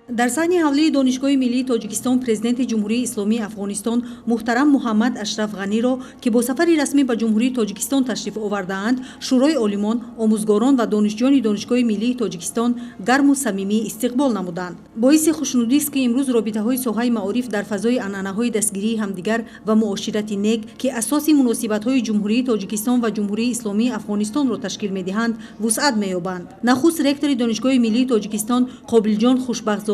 дар саҳни ҳавлии донишгоҳи миллии тоҷикистон президенти ҷумҳурии исломии афғонистон муҳтарам муҳаммад ашраф ғаниро ки бо сафари расмӣ ба ҷумҳурии тоҷикистон ташриф овардаанд шӯрои олимон омӯзгорон ва донишҷӯёни донишгоҳи миллии тоҷикистон гарму самимӣ истиқбол намуданд. боиси хушнудист ки имрӯз робитаҳои соҳаи маориф дар фазои анъанаҳои дастгирии ҳамдигар ва муоширати нек ки асоси муносибатҳои ҷумҳурии тоҷикистон ва ҷумҳурии исломии афғонистонро ташкил медиҳанд вусъат меёбанд. нахуст ректори донишгоҳи миллии тоҷикистон қобилҷон хушбахтзода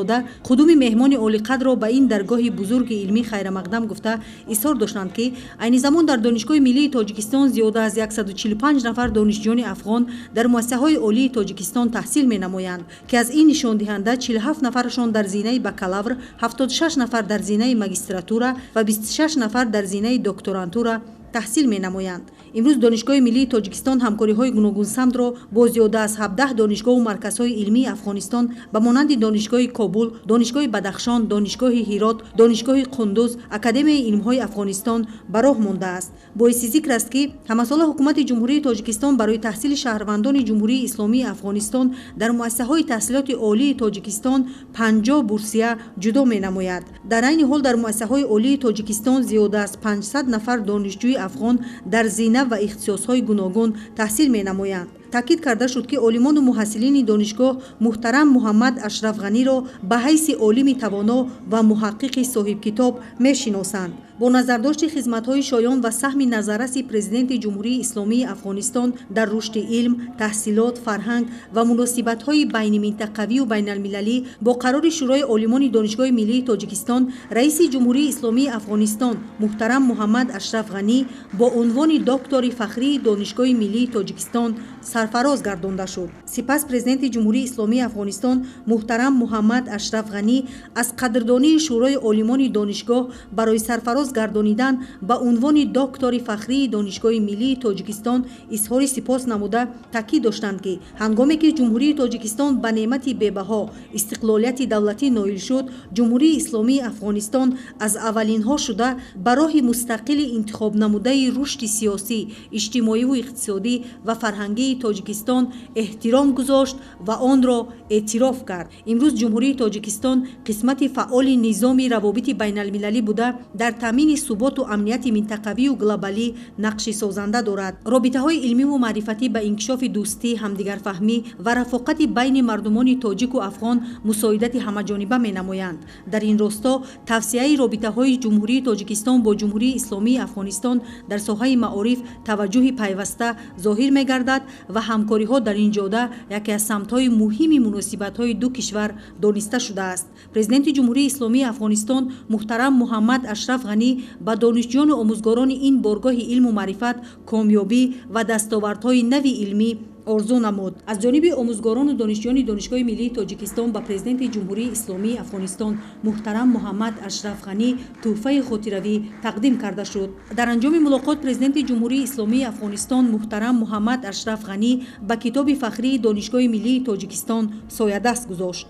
худуми меҳмони олиқадро ба ин даргоҳи бузурги илмӣ хайрамақдам гуфта изҳор доштанд ки айни замон дар донишгоҳи миллии тоҷикистон зиёда аз 145 нафар донишҷӯёни афғон дар муассисаҳои олии тоҷикистон таҳсил менамоянд ки аз ин нишондиҳанда 47 нафарашон дар зинаи бакалавр, 76 нафар дар зинаи магистратура ва 26 нафар дар зинаи докторантура таҳсил менамоянд. имрӯз донишгоҳи миллии тоҷикистон ҳамкориҳои гуногунсамтро бо зиёда аз 17 донишгоҳу марказҳои илмии афғонистон ба монанди донишгоҳи Кобул, донишгоҳи Бадахшон, донишгоҳи Ҳирот, донишгоҳи Қундуз, Академияи илмҳои Афғонистон ба роҳ мондааст. боиси зикр аст ки ҳамасола ҳукумати ҷумҳурии тоҷикистон барои таҳсили шаҳрвандони ҷумҳурии исломии афғонистон дар муассисаҳои таҳсилоти олии тоҷикистон 50 бурсия ҷудо менамояд. дар айни ҳол дар муассисаҳои олии тоҷикистон зиёда аз 500 нафар донишҷӯи афғон дар зина ва ихтисосҳои гуногун таҳсил менамоянд. таъкид карда шуд ки олимону муҳассилини донишгоҳ муҳтарам муҳаммад ашраф ғаниро ба ҳайси олими тавоно ва муҳаққиқи соҳибкитоб мешиносанд. бо назардошти хизматҳои шоён ва саҳми назарраси президенти ҷумҳурии исломии афғонистон дар рушди илм, таҳсилот, фарҳанг ва муносибатҳои байниминтақавию байналмилалӣ бо қарори шӯрои олимони донишгоҳи миллии тоҷикистон раиси ҷумҳурии исломии афғонистон муҳтарам муҳаммад ашраф ғанӣ бо унвони доктори фахрии донишгоҳи миллии тоҷикистон сарфароз гардонда шуд. сипас президенти ҷумҳурии исломии афғонистон муҳтарам муҳаммад ашраф ғанӣ аз қадрдонии шӯрои олимони донишгоҳ барои сарфароз гардонидан ба унвони доктори фахрии донишгоҳи миллии тоҷикистон изҳори сипос намуда таъкид доштанд ки ҳангоме ки ҷумҳурии тоҷикистон ба неъмати бебаҳо истиқлолияти давлатӣ ноил шуд, ҷумҳурии исломии афғонистон аз аввалинҳо шуда ба роҳи мустақили интихобнамудаи рушди сиёсӣ, иҷтимоиву иқтисодӣ ва фарҳангии тоҷикистон эҳтиром гузошт ва онро эътироф кард. имрӯз ҷумҳурии тоҷикистон қисмати фаъоли низоми равобити байналмилалӣ буда дар таъмини суботу амнияти минтақавию глобалӣ нақши созанда дорад. робитаҳои илмиву маърифатӣ ба инкишофи дӯстӣ, ҳамдигарфаҳмӣ ва рафоқати байни мардумони тоҷику афғон мусоидати ҳамаҷониба менамоянд. дар ин росто тавсияи робитаҳои ҷумҳурии тоҷикистон бо ҷумҳурии исломии афғонистон дар соҳаи маориф таваҷҷӯҳи пайваста зоҳир мегардад ва ҳамкориҳо дар ин ҷода яке аз самтҳои муҳими муносибатҳои ду кишвар дониста шудааст. президенти ҷумҳурии исломии афғонистон муҳтарам муҳаммад ашраф ғанӣ ба донишҷӯёну омӯзгорони ин боргоҳи илму маърифат комёбӣ ва дастовардҳои нави илмӣ орзу намуд. аз ҷониби омӯзгорону донишҷӯёни донишгоҳи миллии тоҷикистон ба президенти ҷумҳурии исломии афғонистон муҳтарам муҳаммад ашраф ғанӣ тӯҳфаи хотиравӣ тақдим карда шуд. дар анҷоми мулоқот президенти ҷумҳурии исломии афғонистон муҳтарам муҳаммад ашраф ғанӣ ба китоби фахрии донишгоҳи миллии тоҷикистон соядаст гузошт.